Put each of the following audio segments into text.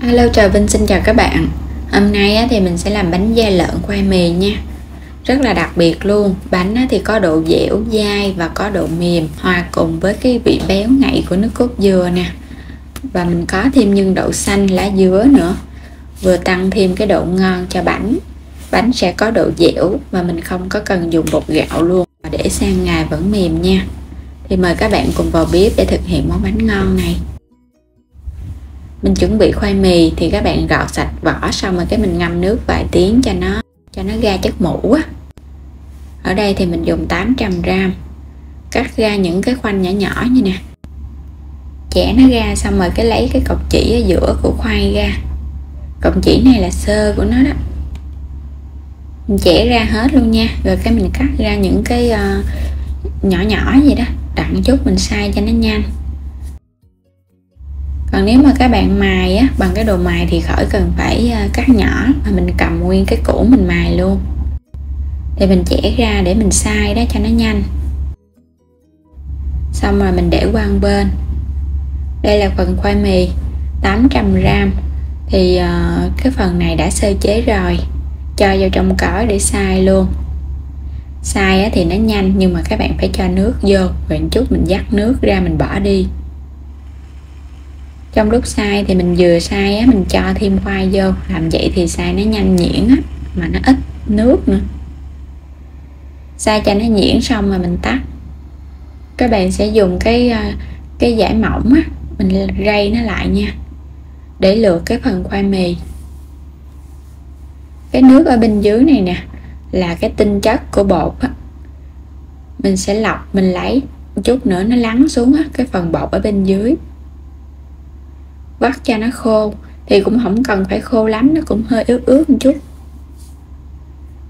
Hello, chào Vinh, xin chào các bạn. Hôm nay thì mình sẽ làm bánh da lợn khoai mì nha. Rất là đặc biệt luôn. Bánh thì có độ dẻo dai và có độ mềm, hòa cùng với cái vị béo ngậy của nước cốt dừa nè. Và mình có thêm nhân đậu xanh, lá dứa nữa, vừa tăng thêm cái độ ngon cho bánh. Bánh sẽ có độ dẻo và mình không có cần dùng bột gạo luôn, để sang ngày vẫn mềm nha. Thì mời các bạn cùng vào bếp để thực hiện món bánh ngon này. Mình chuẩn bị khoai mì thì các bạn gọt sạch vỏ, xong rồi cái mình ngâm nước vài tiếng cho nó ra chất mủ á. Ở đây thì mình dùng 800g, cắt ra những cái khoanh nhỏ nhỏ như nè, chẻ nó ra, xong rồi cái lấy cái cọng chỉ ở giữa của khoai ra. Cọng chỉ này là xơ của nó đó, mình chẻ ra hết luôn nha. Rồi cái mình cắt ra những cái nhỏ nhỏ vậy đó, đặng chút mình xay cho nó nhanh. Còn nếu mà các bạn mài á, bằng cái đồ mài thì khỏi cần phải cắt nhỏ, mà mình cầm nguyên cái củ mình mài luôn. Thì mình chẻ ra để mình xay đó cho nó nhanh. Xong rồi mình để qua một bên. Đây là phần khoai mì 800g. Thì cái phần này đã sơ chế rồi, cho vào trong cõi để xay luôn. Xay thì nó nhanh, nhưng mà các bạn phải cho nước vô, rồi một chút mình vắt nước ra mình bỏ đi. Trong lúc xay thì mình vừa xay á, mình cho thêm khoai vô, làm vậy thì xay nó nhanh nhuyễn á, mà nó ít nước nữa. Xay cho nó nhuyễn xong rồi mình tắt. Các bạn sẽ dùng cái dải mỏng á, mình rây nó lại nha, để lượt cái phần khoai mì. Cái nước ở bên dưới này nè là cái tinh chất của bột á, mình sẽ lọc, mình lấy một chút nữa nó lắng xuống á, cái phần bột ở bên dưới. Vắt cho nó khô, thì cũng không cần phải khô lắm, nó cũng hơi ướt ướt một chút.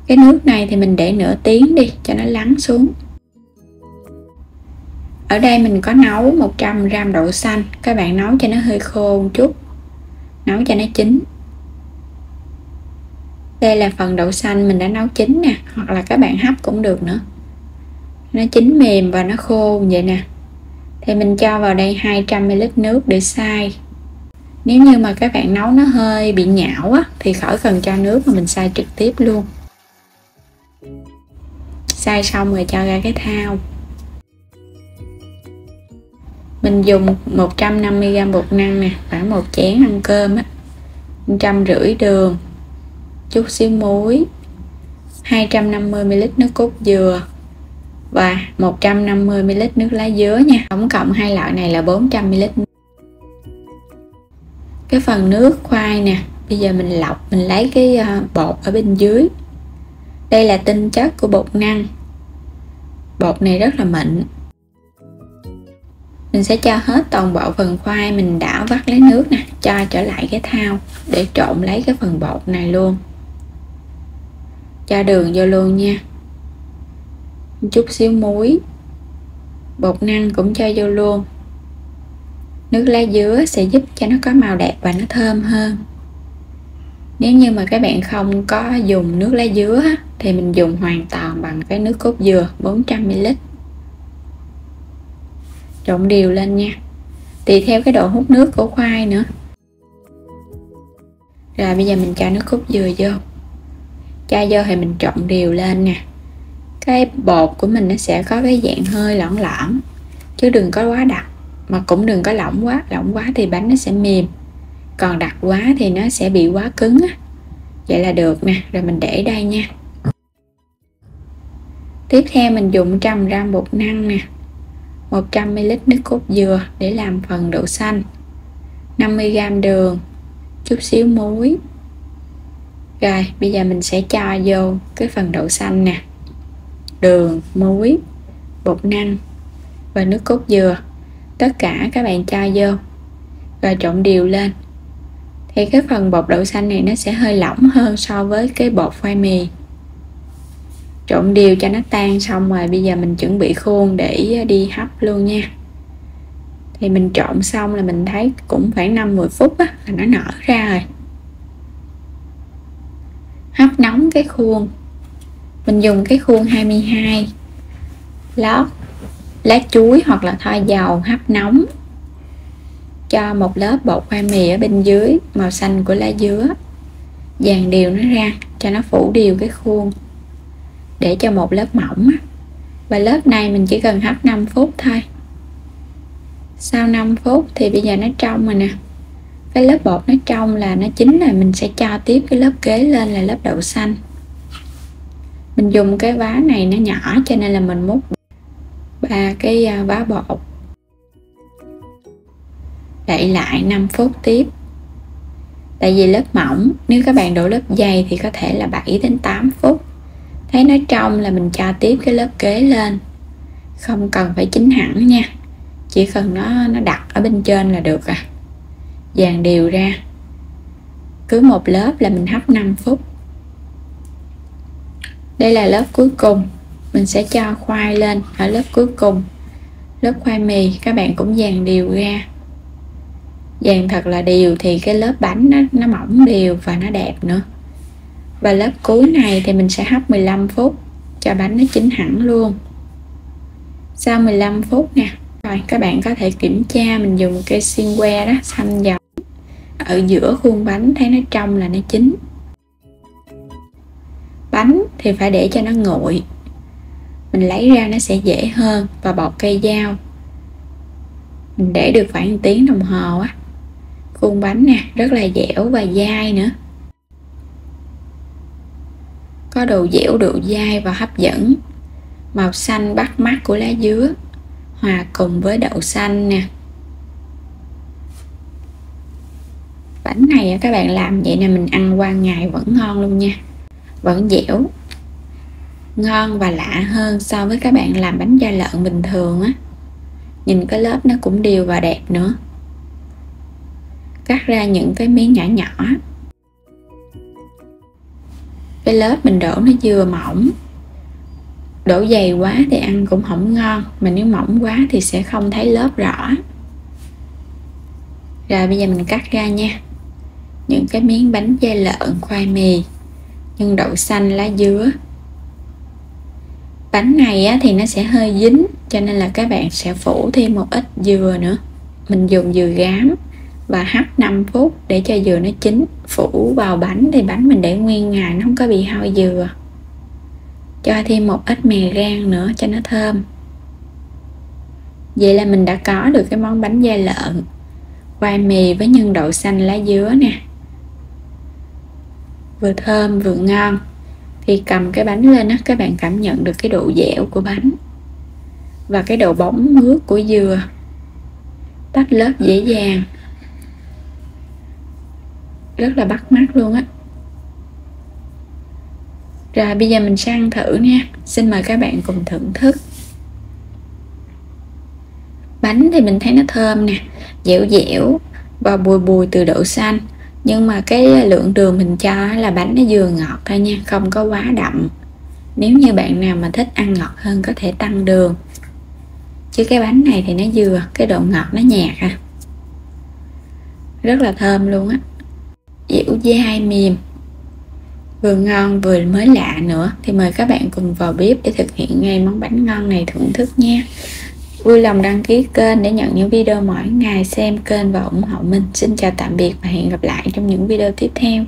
Cái nước này thì mình để nửa tiếng đi cho nó lắng xuống. Ở đây mình có nấu 100g đậu xanh, các bạn nấu cho nó hơi khô một chút, nấu cho nó chín. Đây là phần đậu xanh mình đã nấu chín nè, hoặc là các bạn hấp cũng được nữa. Nó chín mềm và nó khô vậy nè. Thì mình cho vào đây 200ml nước để xay. Nếu như mà các bạn nấu nó hơi bị nhão á, thì khỏi cần cho nước mà mình xay trực tiếp luôn. Xay xong rồi cho ra cái thau. Mình dùng 150g bột năng nè, khoảng 1 chén ăn cơm á, 150 đường, chút xíu muối, 250ml nước cốt dừa và 150ml nước lá dứa nha. Tổng cộng hai loại này là 400ml. Cái phần nước khoai nè, bây giờ mình lọc, mình lấy cái bột ở bên dưới. Đây là tinh chất của bột năng. Bột này rất là mịn. Mình sẽ cho hết toàn bộ phần khoai, mình đảo vắt lấy nước nè, cho trở lại cái thau để trộn lấy cái phần bột này luôn. Cho đường vô luôn nha, một chút xíu muối, bột năng cũng cho vô luôn. Nước lá dứa sẽ giúp cho nó có màu đẹp và nó thơm hơn. Nếu như mà các bạn không có dùng nước lá dứa thì mình dùng hoàn toàn bằng cái nước cốt dừa 400ml. Trộn đều lên nha, tùy theo cái độ hút nước của khoai nữa. Rồi bây giờ mình cho nước cốt dừa vô. Cho vô thì mình trộn đều lên nè. Cái bột của mình nó sẽ có cái dạng hơi lỏng lỏng, chứ đừng có quá đặc, mà cũng đừng có lỏng quá thì bánh nó sẽ mềm, còn đặc quá thì nó sẽ bị quá cứng á. Vậy là được nè. Rồi mình để đây nha. Tiếp theo mình dùng 100g bột năng nè, 100ml nước cốt dừa để làm phần đậu xanh, 50g đường, chút xíu muối. Rồi bây giờ mình sẽ cho vô cái phần đậu xanh nè, đường, muối, bột năng và nước cốt dừa. Tất cả các bạn cho vô rồi trộn đều lên. Thì cái phần bột đậu xanh này nó sẽ hơi lỏng hơn so với cái bột khoai mì. Trộn đều cho nó tan xong rồi bây giờ mình chuẩn bị khuôn để đi hấp luôn nha. Thì mình trộn xong là mình thấy cũng khoảng 5-10 phút á, là nó nở ra rồi. Hấp nóng cái khuôn. Mình dùng cái khuôn 22, lót lá chuối hoặc là thoa dầu hấp nóng. cho một lớp bột khoai mì ở bên dưới màu xanh của lá dứa, dàn đều nó ra cho nó phủ đều cái khuôn, để cho một lớp mỏng. Và lớp này mình chỉ cần hấp 5 phút thôi. Sau 5 phút thì bây giờ nó trong rồi nè, cái lớp bột nó trong là nó chín rồi, mình sẽ cho tiếp cái lớp kế lên là lớp đậu xanh. Mình dùng cái vá này nó nhỏ cho nên là mình múc 3 cái vá bột, đậy lại 5 phút tiếp. Tại vì lớp mỏng, nếu các bạn đổ lớp dày thì có thể là 7 đến 8 phút. Thấy nó trong là mình cho tiếp cái lớp kế lên, không cần phải chín hẳn nha, chỉ cần nó đặt ở bên trên là được à. Dàn đều ra, cứ một lớp là mình hấp 5 phút. Đây là lớp cuối cùng, mình sẽ cho khoai lên ở lớp cuối cùng. Lớp khoai mì các bạn cũng dàn đều ra, dàn thật là đều thì cái lớp bánh nó mỏng đều và nó đẹp nữa. Và lớp cuối này thì mình sẽ hấp 15 phút cho bánh nó chín hẳn luôn. Sau 15 phút nè, rồi các bạn có thể kiểm tra, mình dùng cây xiên que đó xăm dọc ở giữa khuôn bánh, thấy nó trong là nó chín. Bánh thì phải để cho nó nguội, mình lấy ra nó sẽ dễ hơn. Và bọc cây dao mình để được khoảng 1 tiếng đồng hồ á. Khuôn bánh nè rất là dẻo và dai nữa, có độ dẻo, độ dai và hấp dẫn. Màu xanh bắt mắt của lá dứa hòa cùng với đậu xanh nè. Bánh này các bạn làm vậy nè, mình ăn qua ngày vẫn ngon luôn nha, vẫn dẻo, ngon và lạ hơn so với các bạn làm bánh da lợn bình thường á. Nhìn cái lớp nó cũng đều và đẹp nữa. Cắt ra những cái miếng nhỏ nhỏ. Cái lớp mình đổ nó vừa mỏng, đổ dày quá thì ăn cũng không ngon, mà nếu mỏng quá thì sẽ không thấy lớp rõ. Rồi bây giờ mình cắt ra nha, những cái miếng bánh da lợn, khoai mì, nhân đậu xanh, lá dứa. Bánh này á, thì nó sẽ hơi dính cho nên là các bạn sẽ phủ thêm một ít dừa nữa. Mình dùng dừa gám và hấp 5 phút để cho dừa nó chín. Phủ vào bánh thì bánh mình để nguyên ngày, nó không có bị hôi dừa. Cho thêm một ít mè rang nữa cho nó thơm. Vậy là mình đã có được cái món bánh da lợn, khoai mì với nhân đậu xanh, lá dứa nè, vừa thơm vừa ngon. Thì cầm cái bánh lên á, các bạn cảm nhận được cái độ dẻo của bánh và cái độ bóng mướt của dừa, tách lớp dễ dàng, rất là bắt mắt luôn á. Rồi bây giờ mình sẽ ăn thử nha. Xin mời các bạn cùng thưởng thức. Bánh thì mình thấy nó thơm nè, dẻo dẻo và bùi bùi từ đậu xanh. Nhưng mà cái lượng đường mình cho là bánh nó vừa ngọt thôi nha, không có quá đậm. Nếu như bạn nào mà thích ăn ngọt hơn có thể tăng đường. Chứ cái bánh này thì nó vừa, cái độ ngọt nó nhạt à. Rất là thơm luôn á, dẻo dai mềm, vừa ngon vừa mới lạ nữa. Thì mời các bạn cùng vào bếp để thực hiện ngay món bánh ngon này thưởng thức nha. Vui lòng đăng ký kênh để nhận những video mỗi ngày, xem kênh và ủng hộ mình. Xin chào tạm biệt và hẹn gặp lại trong những video tiếp theo.